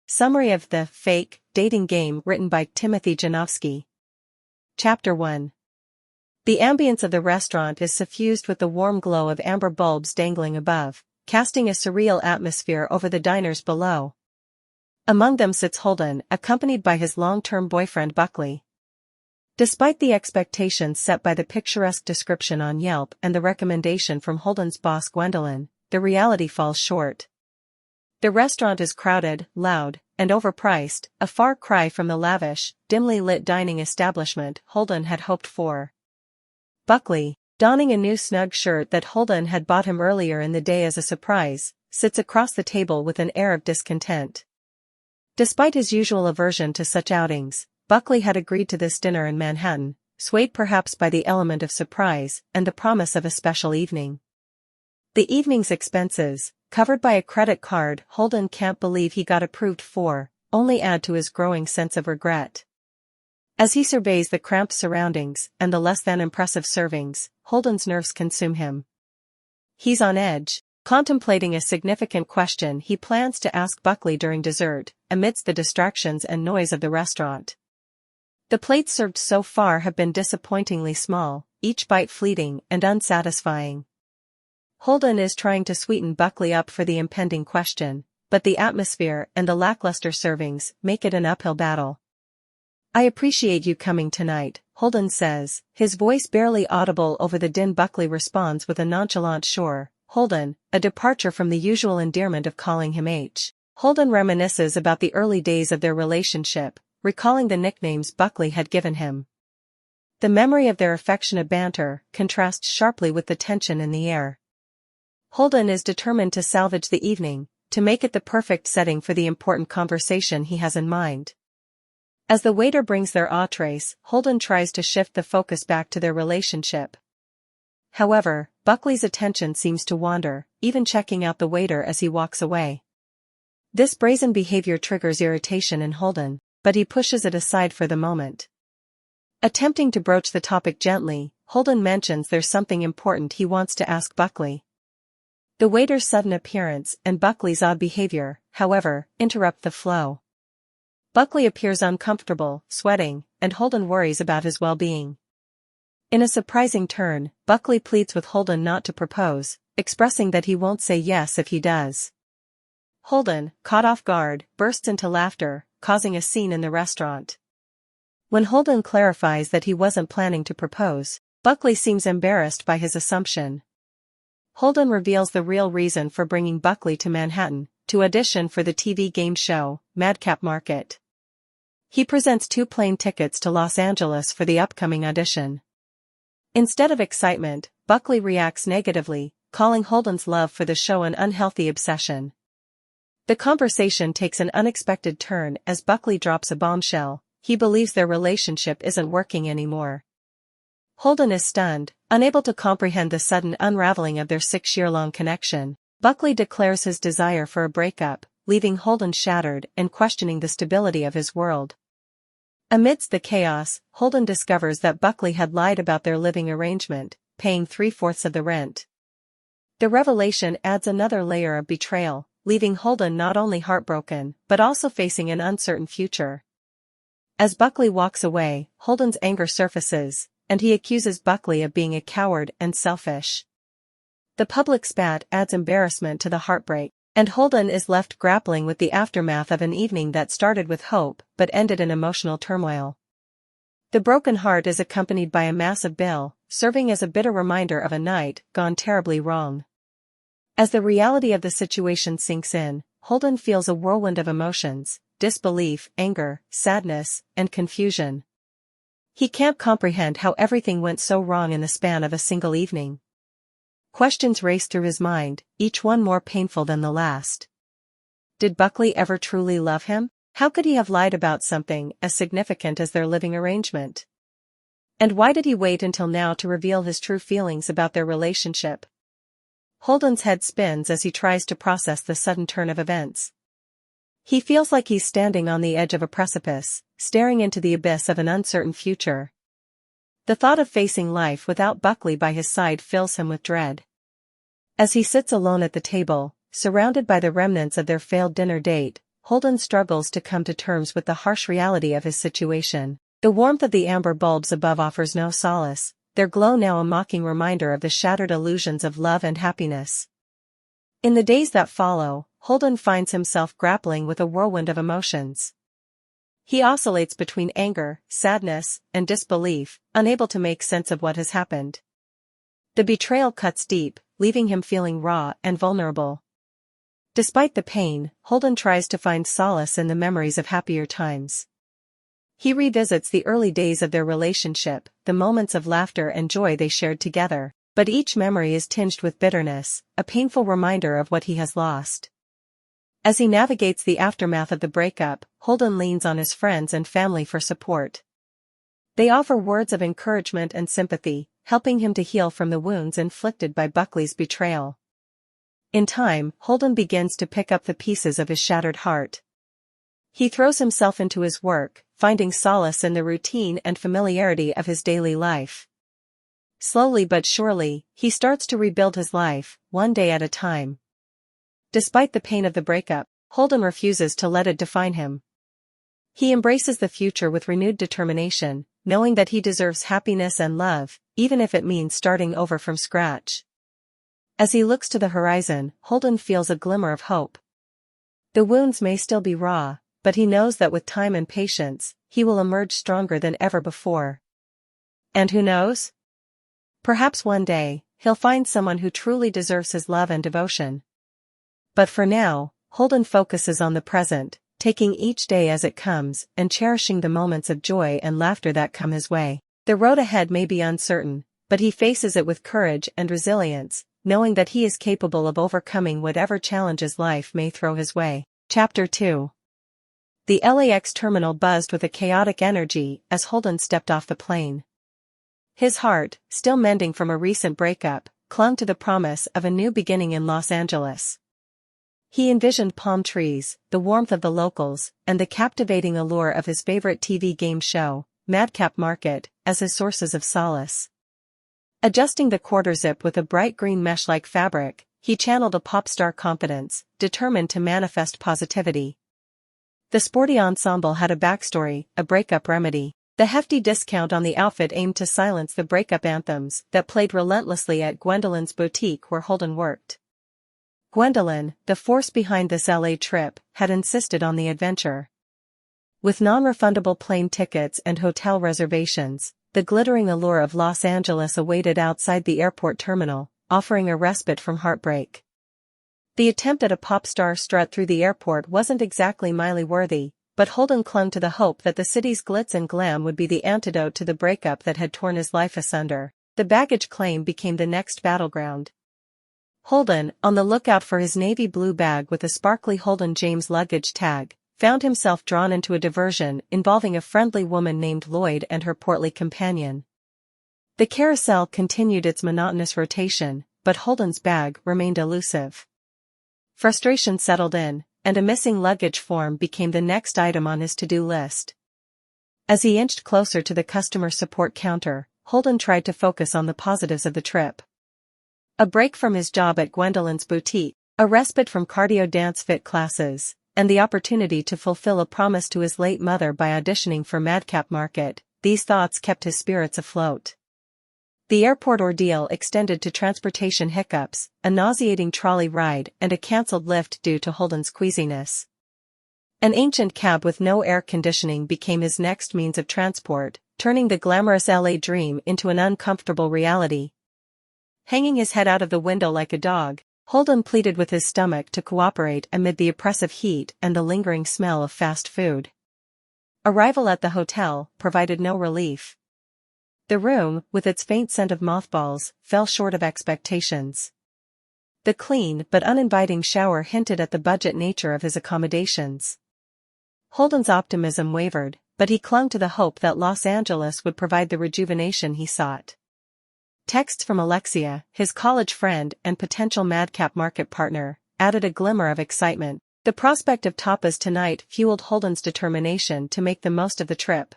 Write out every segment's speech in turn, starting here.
Summary of the Fake Dating Game written by Timothy Janovsky. Chapter 1. The ambience of the restaurant is suffused with the warm glow of amber bulbs dangling above, casting a surreal atmosphere over the diners below. Among them sits Holden, accompanied by his long-term boyfriend Buckley. Despite the expectations set by the picturesque description on Yelp and the recommendation from Holden's boss Gwendolyn, the reality falls short. The restaurant is crowded, loud, and overpriced, a far cry from the lavish, dimly lit dining establishment Holden had hoped for. Buckley, donning a new snug shirt that Holden had bought him earlier in the day as a surprise, sits across the table with an air of discontent. Despite his usual aversion to such outings, Buckley had agreed to this dinner in Manhattan, swayed perhaps by the element of surprise and the promise of a special evening. The evening's expenses, covered by a credit card Holden can't believe he got approved for, only add to his growing sense of regret. As he surveys the cramped surroundings and the less than impressive servings, Holden's nerves consume him. He's on edge, contemplating a significant question he plans to ask Buckley during dessert, amidst the distractions and noise of the restaurant. The plates served so far have been disappointingly small, each bite fleeting and unsatisfying. Holden is trying to sweeten Buckley up for the impending question, but the atmosphere and the lackluster servings make it an uphill battle. "I appreciate you coming tonight," Holden says, his voice barely audible over the din. Buckley responds with a nonchalant "Sure, Holden," a departure from the usual endearment of calling him H. Holden reminisces about the early days of their relationship, recalling the nicknames Buckley had given him. The memory of their affectionate banter contrasts sharply with the tension in the air. Holden is determined to salvage the evening, to make it the perfect setting for the important conversation he has in mind. As the waiter brings their entrees, Holden tries to shift the focus back to their relationship. However, Buckley's attention seems to wander, even checking out the waiter as he walks away. This brazen behavior triggers irritation in Holden, but he pushes it aside for the moment. Attempting to broach the topic gently, Holden mentions there's something important he wants to ask Buckley. The waiter's sudden appearance and Buckley's odd behavior, however, interrupt the flow. Buckley appears uncomfortable, sweating, and Holden worries about his well-being. In a surprising turn, Buckley pleads with Holden not to propose, expressing that he won't say yes if he does. Holden, caught off guard, bursts into laughter, causing a scene in the restaurant. When Holden clarifies that he wasn't planning to propose, Buckley seems embarrassed by his assumption. Holden reveals the real reason for bringing Buckley to Manhattan, to audition for the TV game show, Madcap Market. He presents 2 plane tickets to Los Angeles for the upcoming audition. Instead of excitement, Buckley reacts negatively, calling Holden's love for the show an unhealthy obsession. The conversation takes an unexpected turn as Buckley drops a bombshell: he believes their relationship isn't working anymore. Holden is stunned, unable to comprehend the sudden unraveling of their 6-year-long connection. Buckley declares his desire for a breakup, leaving Holden shattered and questioning the stability of his world. Amidst the chaos, Holden discovers that Buckley had lied about their living arrangement, paying 3/4 of the rent. The revelation adds another layer of betrayal, leaving Holden not only heartbroken, but also facing an uncertain future. As Buckley walks away, Holden's anger surfaces, and he accuses Buckley of being a coward and selfish. The public spat adds embarrassment to the heartbreak, and Holden is left grappling with the aftermath of an evening that started with hope but ended in emotional turmoil. The broken heart is accompanied by a massive bill, serving as a bitter reminder of a night gone terribly wrong. As the reality of the situation sinks in, Holden feels a whirlwind of emotions: disbelief, anger, sadness, and confusion. He can't comprehend how everything went so wrong in the span of a single evening. Questions race through his mind, each one more painful than the last. Did Buckley ever truly love him? How could he have lied about something as significant as their living arrangement? And why did he wait until now to reveal his true feelings about their relationship? Holden's head spins as he tries to process the sudden turn of events. He feels like he's standing on the edge of a precipice, staring into the abyss of an uncertain future. The thought of facing life without Buckley by his side fills him with dread. As he sits alone at the table, surrounded by the remnants of their failed dinner date, Holden struggles to come to terms with the harsh reality of his situation. The warmth of the amber bulbs above offers no solace, their glow now a mocking reminder of the shattered illusions of love and happiness. In the days that follow, Holden finds himself grappling with a whirlwind of emotions. He oscillates between anger, sadness, and disbelief, unable to make sense of what has happened. The betrayal cuts deep, leaving him feeling raw and vulnerable. Despite the pain, Holden tries to find solace in the memories of happier times. He revisits the early days of their relationship, the moments of laughter and joy they shared together, but each memory is tinged with bitterness, a painful reminder of what he has lost. As he navigates the aftermath of the breakup, Holden leans on his friends and family for support. They offer words of encouragement and sympathy, helping him to heal from the wounds inflicted by Buckley's betrayal. In time, Holden begins to pick up the pieces of his shattered heart. He throws himself into his work, finding solace in the routine and familiarity of his daily life. Slowly but surely, he starts to rebuild his life, one day at a time. Despite the pain of the breakup, Holden refuses to let it define him. He embraces the future with renewed determination, knowing that he deserves happiness and love, even if it means starting over from scratch. As he looks to the horizon, Holden feels a glimmer of hope. The wounds may still be raw, but he knows that with time and patience, he will emerge stronger than ever before. And who knows? Perhaps one day, he'll find someone who truly deserves his love and devotion. But for now, Holden focuses on the present, taking each day as it comes and cherishing the moments of joy and laughter that come his way. The road ahead may be uncertain, but he faces it with courage and resilience, knowing that he is capable of overcoming whatever challenges life may throw his way. Chapter 2. The LAX terminal buzzed with a chaotic energy as Holden stepped off the plane. His heart, still mending from a recent breakup, clung to the promise of a new beginning in Los Angeles. He envisioned palm trees, the warmth of the locals, and the captivating allure of his favorite TV game show, Madcap Market, as his sources of solace. Adjusting the quarter zip with a bright green mesh-like fabric, he channeled a pop star confidence, determined to manifest positivity. The sporty ensemble had a backstory, a breakup remedy. The hefty discount on the outfit aimed to silence the breakup anthems that played relentlessly at Gwendolyn's boutique where Holden worked. Gwendolyn, the force behind this LA trip, had insisted on the adventure. With non-refundable plane tickets and hotel reservations, the glittering allure of Los Angeles awaited outside the airport terminal, offering a respite from heartbreak. The attempt at a pop star strut through the airport wasn't exactly Miley-worthy, but Holden clung to the hope that the city's glitz and glam would be the antidote to the breakup that had torn his life asunder. The baggage claim became the next battleground. Holden, on the lookout for his navy blue bag with a sparkly Holden James luggage tag, found himself drawn into a diversion involving a friendly woman named Lloyd and her portly companion. The carousel continued its monotonous rotation, but Holden's bag remained elusive. Frustration settled in, and a missing luggage form became the next item on his to-do list. As he inched closer to the customer support counter, Holden tried to focus on the positives of the trip. A break from his job at Gwendolyn's boutique, a respite from cardio dance fit classes, and the opportunity to fulfill a promise to his late mother by auditioning for Madcap Market, these thoughts kept his spirits afloat. The airport ordeal extended to transportation hiccups, a nauseating trolley ride and a cancelled lift due to Holden's queasiness. An ancient cab with no air conditioning became his next means of transport, turning the glamorous LA dream into an uncomfortable reality. Hanging his head out of the window like a dog, Holden pleaded with his stomach to cooperate amid the oppressive heat and the lingering smell of fast food. Arrival at the hotel provided no relief. The room, with its faint scent of mothballs, fell short of expectations. The clean but uninviting shower hinted at the budget nature of his accommodations. Holden's optimism wavered, but he clung to the hope that Los Angeles would provide the rejuvenation he sought. Texts from Alexia, his college friend and potential Madcap Market partner, added a glimmer of excitement. The prospect of tapas tonight fueled Holden's determination to make the most of the trip.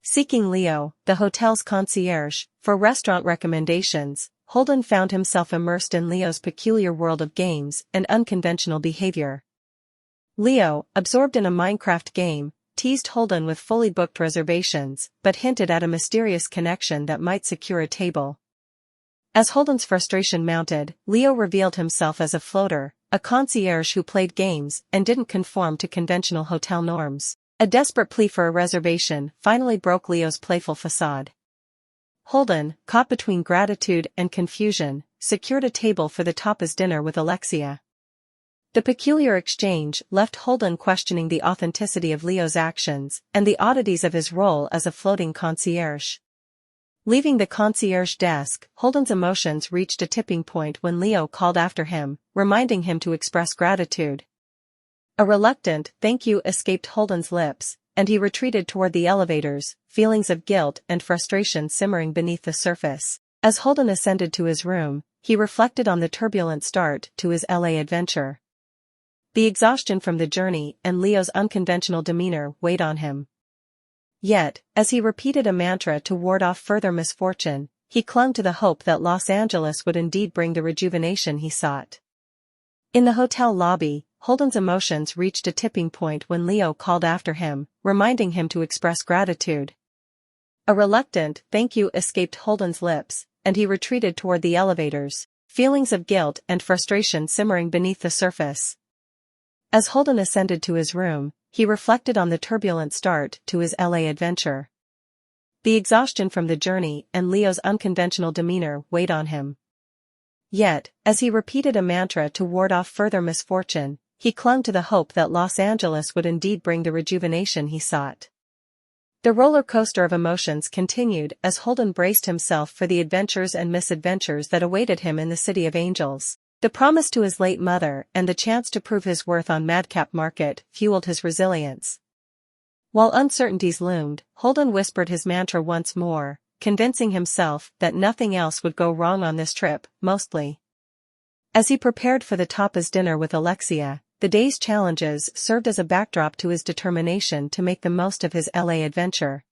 Seeking Leo, the hotel's concierge, for restaurant recommendations, Holden found himself immersed in Leo's peculiar world of games and unconventional behavior. Leo, absorbed in a Minecraft game, teased Holden with fully booked reservations, but hinted at a mysterious connection that might secure a table. As Holden's frustration mounted, Leo revealed himself as a floater, a concierge who played games and didn't conform to conventional hotel norms. A desperate plea for a reservation finally broke Leo's playful facade. Holden, caught between gratitude and confusion, secured a table for the tapas dinner with Alexia. The peculiar exchange left Holden questioning the authenticity of Leo's actions and the oddities of his role as a floating concierge. Leaving the concierge desk, Holden's emotions reached a tipping point when Leo called after him, reminding him to express gratitude. A reluctant "thank you" escaped Holden's lips, and he retreated toward the elevators, feelings of guilt and frustration simmering beneath the surface. As Holden ascended to his room, he reflected on the turbulent start to his LA adventure. The exhaustion from the journey and Leo's unconventional demeanor weighed on him. Yet, as he repeated a mantra to ward off further misfortune, he clung to the hope that Los Angeles would indeed bring the rejuvenation he sought. In the hotel lobby, Holden's emotions reached a tipping point when Leo called after him, reminding him to express gratitude. A reluctant "thank you" escaped Holden's lips, and he retreated toward the elevators, feelings of guilt and frustration simmering beneath the surface. As Holden ascended to his room, he reflected on the turbulent start to his LA adventure. The exhaustion from the journey and Leo's unconventional demeanor weighed on him. Yet, as he repeated a mantra to ward off further misfortune, he clung to the hope that Los Angeles would indeed bring the rejuvenation he sought. The roller coaster of emotions continued as Holden braced himself for the adventures and misadventures that awaited him in the City of Angels. The promise to his late mother and the chance to prove his worth on Madcap Market fueled his resilience. While uncertainties loomed, Holden whispered his mantra once more, convincing himself that nothing else would go wrong on this trip, mostly. As he prepared for the tapas dinner with Alexia, the day's challenges served as a backdrop to his determination to make the most of his LA adventure.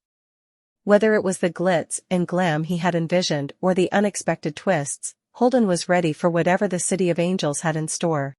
Whether it was the glitz and glam he had envisioned or the unexpected twists, Holden was ready for whatever the City of Angels had in store.